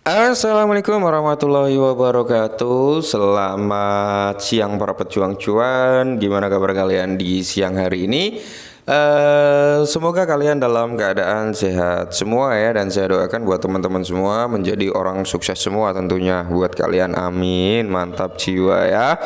Assalamualaikum warahmatullahi wabarakatuh. Selamat siang para pejuang cuan. Gimana kabar kalian di siang hari ini? Semoga kalian dalam keadaan sehat semua ya, dan saya doakan buat teman-teman semua menjadi orang sukses semua tentunya buat kalian. Amin. Mantap jiwa ya.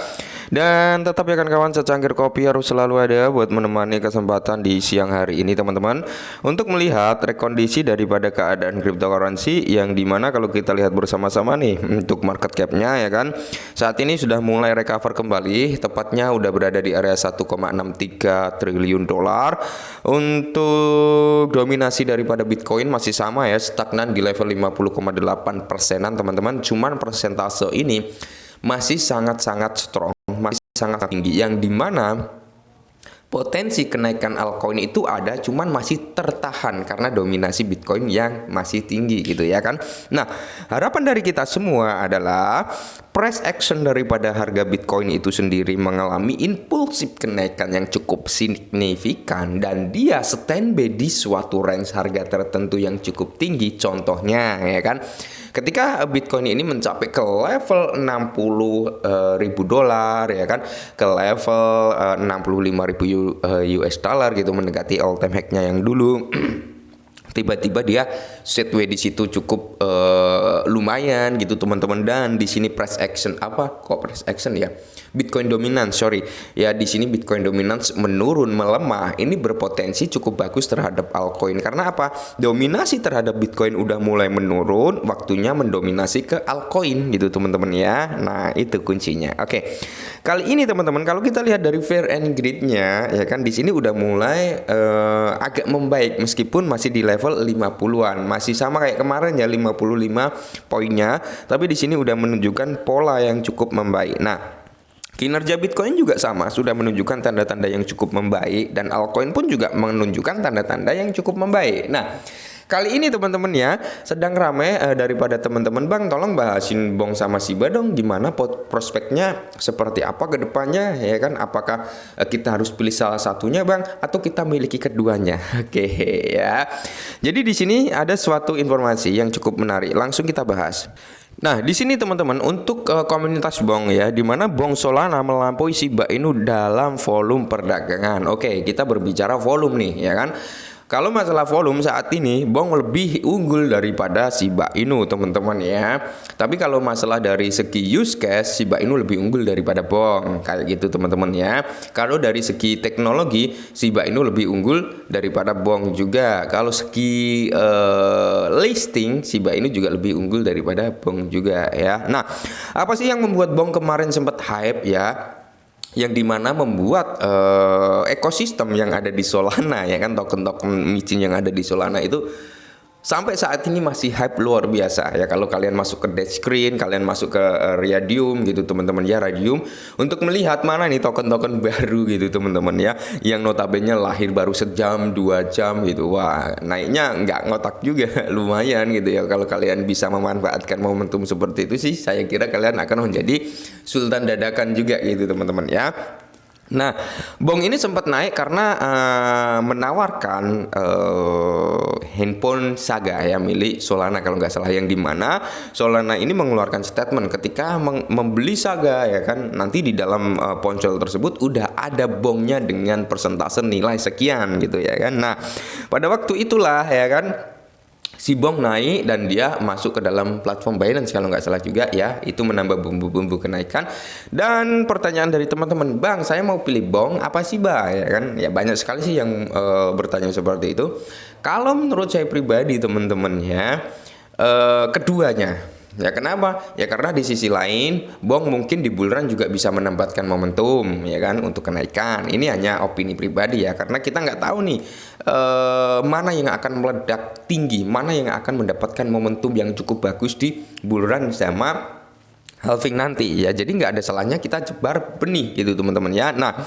Dan tetap ya kan kawan, secangkir kopi harus selalu ada buat menemani kesempatan di siang hari ini teman-teman, untuk melihat rekondisi daripada keadaan cryptocurrency, yang dimana kalau kita lihat bersama-sama nih untuk market capnya ya kan, saat ini sudah mulai recover kembali, tepatnya udah berada di area 1,63 triliun dolar. Untuk dominasi daripada Bitcoin masih sama ya, stagnan di level 50,8 persenan teman-teman. Cuman persentase ini masih sangat-sangat strong, masih sangat tinggi, yang dimana potensi kenaikan altcoin itu ada, cuman masih tertahan karena dominasi Bitcoin yang masih tinggi gitu ya kan. Nah, harapan dari kita semua adalah price action daripada harga Bitcoin itu sendiri mengalami impulsif kenaikan yang cukup signifikan, dan dia standby di suatu range harga tertentu yang cukup tinggi. Contohnya ya kan, ketika Bitcoin ini mencapai ke level 60.000 dolar ya kan, ke level 65.000 US dollar gitu, mendekati all time high-nya yang dulu. Tiba-tiba dia setway di situ cukup lumayan gitu teman-teman, dan di sini price action price action ya, Bitcoin dominance ya, di sini Bitcoin dominance menurun, melemah. Ini berpotensi cukup bagus terhadap altcoin. Karena apa? Dominasi terhadap Bitcoin udah mulai menurun, waktunya mendominasi ke altcoin gitu teman-teman ya. Nah, itu kuncinya. Oke. Kali ini teman-teman, kalau kita lihat dari Fear and Greed-nya ya kan, di sini udah mulai agak membaik meskipun masih di level 50-an. Masih sama kayak kemarin ya, 55 poinnya, tapi di sini udah menunjukkan pola yang cukup membaik. Nah, kinerja Bitcoin juga sama, sudah menunjukkan tanda-tanda yang cukup membaik, dan altcoin pun juga menunjukkan tanda-tanda yang cukup membaik. Nah, kali ini teman-teman ya, sedang ramai daripada teman-teman, Bang tolong bahasin Bong sama Shiba dong, gimana prospeknya seperti apa ke depannya ya kan, apakah kita harus pilih salah satunya Bang, atau kita miliki keduanya. Oke ya. Jadi di sini ada suatu informasi yang cukup menarik, langsung kita bahas. Nah, di sini teman-teman, untuk komunitas Bong ya, di mana Bong Solana melampaui Shiba Inu dalam volume perdagangan. Oke, kita berbicara volume nih ya kan. Kalau masalah volume saat ini Bong lebih unggul daripada Shiba Inu teman-teman ya. Tapi kalau masalah dari segi use case, Shiba Inu lebih unggul daripada Bong, kayak gitu teman-teman ya. Kalau dari segi teknologi, Shiba Inu lebih unggul daripada Bong juga. Kalau segi listing, Shiba Inu juga lebih unggul daripada Bong juga ya. Nah, apa sih yang membuat Bong kemarin sempat hype ya? Yang dimana membuat ekosistem yang ada di Solana ya kan, token-token micin yang ada di Solana itu sampai saat ini masih hype luar biasa ya. Kalau kalian masuk ke Dead Screen, kalian masuk ke Radium gitu teman-teman ya, Radium, untuk melihat mana nih token-token baru gitu teman-teman ya, yang notabene lahir baru sejam 2 jam gitu. Wah, naiknya nggak ngotak juga lumayan gitu ya. Kalau kalian bisa memanfaatkan momentum seperti itu sih, saya kira kalian akan menjadi sultan dadakan juga gitu teman-teman ya. Nah, Bong ini sempat naik karena menawarkan handphone Saga ya, milik Solana kalau nggak salah, yang dimana Solana ini mengeluarkan statement ketika membeli Saga ya kan, nanti di dalam ponsel tersebut udah ada Bongnya dengan persentase nilai sekian gitu ya kan. Nah, pada waktu itulah ya kan, si Bong naik dan dia masuk ke dalam platform Binance kalau nggak salah juga ya, itu menambah bumbu-bumbu kenaikan. Dan pertanyaan dari teman-teman, Bang saya mau pilih Bong apa sih Bang ya kan, ya banyak sekali sih yang bertanya seperti itu. Kalau menurut saya pribadi teman-teman ya, keduanya. Ya kenapa? Ya karena di sisi lain Bong mungkin di bulan juga bisa menempatkan momentum ya kan untuk kenaikan. Ini hanya opini pribadi ya, karena kita nggak tahu nih mana yang akan meledak tinggi, mana yang akan mendapatkan momentum yang cukup bagus di bulan sama halving nanti ya. Jadi nggak ada salahnya kita cebar benih gitu teman-teman ya. Nah,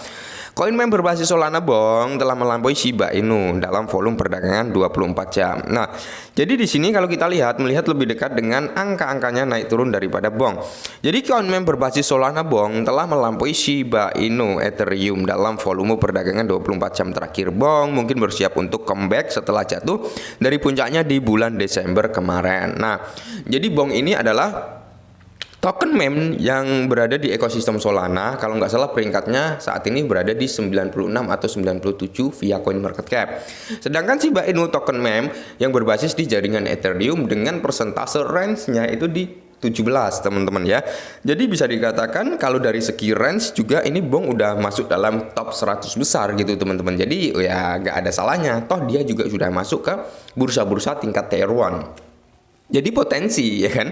Koin meme berbasis Solana Bong telah melampaui Shiba Inu dalam volume perdagangan 24 jam. Nah, jadi di sini kalau kita melihat lebih dekat dengan angka-angkanya naik turun daripada Bong. Jadi koin meme berbasis Solana Bong telah melampaui Shiba Inu Ethereum dalam volume perdagangan 24 jam terakhir. Bong mungkin bersiap untuk comeback setelah jatuh dari puncaknya di bulan Desember kemarin. Nah, jadi Bong ini adalah token meme yang berada di ekosistem Solana. Kalau nggak salah peringkatnya saat ini berada di 96 atau 97 via CoinMarketCap. Sedangkan Shiba Inu token meme yang berbasis di jaringan Ethereum dengan persentase range-nya itu di 17 teman-teman ya. Jadi bisa dikatakan kalau dari segi range juga ini Bong udah masuk dalam top 100 besar gitu teman-teman. Jadi ya nggak ada salahnya. Toh dia juga sudah masuk ke bursa-bursa tingkat tier 1. Jadi potensi ya kan,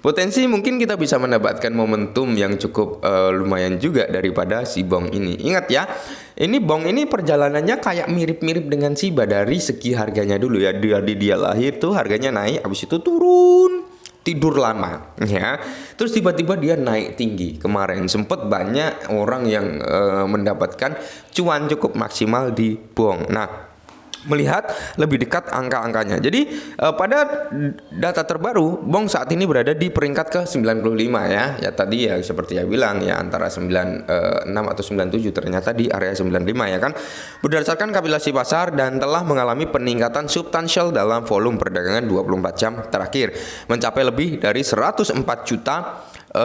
potensi mungkin kita bisa mendapatkan momentum yang cukup lumayan juga daripada si Bong ini. Ingat ya, ini Bong ini perjalanannya kayak mirip-mirip dengan Shiba dari segi harganya dulu ya. Dia lahir tuh harganya naik, habis itu turun, tidur lama ya. Terus tiba-tiba dia naik tinggi. Kemarin sempat banyak orang yang mendapatkan cuan cukup maksimal di Bong. Nah, melihat lebih dekat angka-angkanya. Jadi pada data terbaru Bong saat ini berada di peringkat ke 95 ya. Ya tadi ya seperti saya bilang ya antara 96 atau 97 ternyata di area 95 ya kan. Berdasarkan kapitalisasi pasar dan telah mengalami peningkatan substansial dalam volume perdagangan 24 jam terakhir mencapai lebih dari 104 juta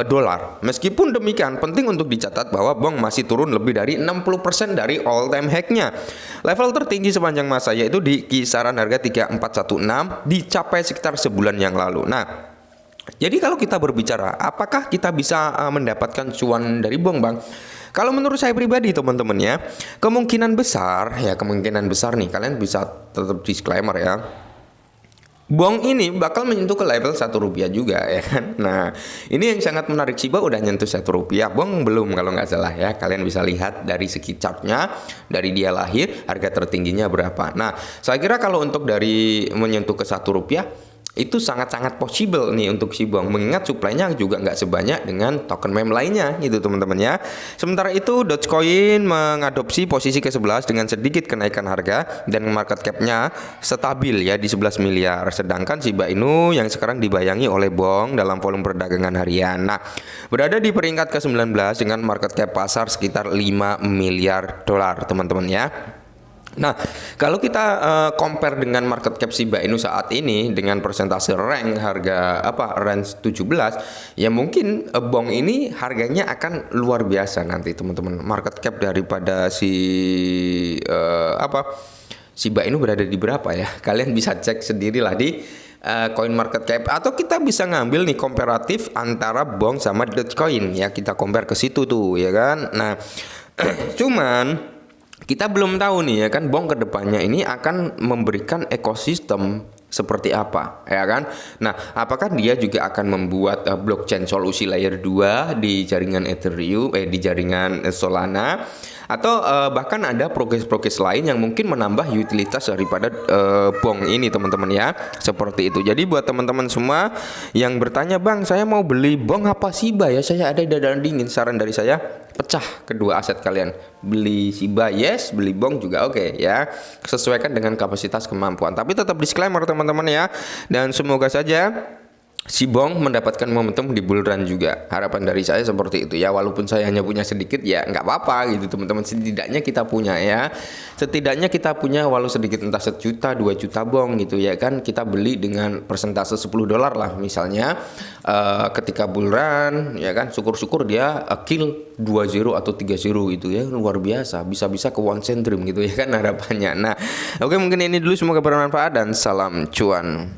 dolar. Meskipun demikian, penting untuk dicatat bahwa Bong masih turun lebih dari 60% dari all time high-nya. Level tertinggi sepanjang masa yaitu di kisaran harga 3416 dicapai sekitar sebulan yang lalu. Nah, jadi kalau kita berbicara apakah kita bisa mendapatkan cuan dari Bong, Bang? Kalau menurut saya pribadi teman-teman ya, kemungkinan besar nih, kalian bisa tetap disclaimer ya. Bong ini bakal menyentuh ke level Rp1 juga ya kan. Nah, ini yang sangat menarik. Shiba udah nyentuh Rp1, Bong belum kalau nggak salah ya. Kalian bisa lihat dari segi chartnya, dari dia lahir harga tertingginya berapa. Nah, saya kira kalau untuk dari menyentuh ke Rp1 itu sangat-sangat possible nih untuk si Bong, mengingat supply-nya juga nggak sebanyak dengan token meme lainnya gitu teman-teman ya. Sementara itu Dogecoin mengadopsi posisi ke-11 dengan sedikit kenaikan harga dan market cap-nya stabil ya di 11 miliar. Sedangkan Shiba Inu yang sekarang dibayangi oleh Bong dalam volume perdagangan harian. Nah, berada di peringkat ke-19 dengan market cap pasar sekitar 5 miliar dolar teman-teman ya. Nah, kalau kita compare dengan market cap Shiba Inu saat ini dengan persentase range range 17, ya mungkin Bong ini harganya akan luar biasa nanti teman-teman. Market cap daripada Shiba Inu berada di berapa ya? Kalian bisa cek sendirilah di CoinMarketCap atau kita bisa ngambil nih komparatif antara Bong sama Dogecoin ya, kita compare ke situ tuh ya kan. Nah, cuman kita belum tahu nih ya kan Bong kedepannya ini akan memberikan ekosistem seperti apa ya kan. Nah, apakah dia juga akan membuat blockchain solusi layer 2 di jaringan Ethereum di jaringan Solana, atau bahkan ada progres-progres lain yang mungkin menambah utilitas daripada Bong ini teman-teman ya. Seperti itu. Jadi buat teman-teman semua yang bertanya, "Bang, saya mau beli Bong apa Shiba ya? Saya ada dadakan dingin." Saran dari saya, pecah kedua aset kalian. Beli Shiba yes, beli Bong juga oke ya. Sesuaikan dengan kapasitas kemampuan. Tapi tetap disclaimer teman-teman ya. Dan semoga saja si Bong mendapatkan momentum di bull run juga. Harapan dari saya seperti itu ya. Walaupun saya hanya punya sedikit ya nggak apa-apa gitu teman-teman. Setidaknya kita punya ya. Setidaknya kita punya walau sedikit, entah 1 juta 2 juta Bong gitu ya kan. Kita beli dengan persentase $10 lah misalnya. Ketika bull run ya kan, syukur-syukur dia kill 2-0 atau 3-0 gitu ya. Luar biasa. Bisa-bisa ke one cent dream gitu ya kan harapannya. Nah, oke, mungkin ini dulu, semoga bermanfaat dan salam cuan.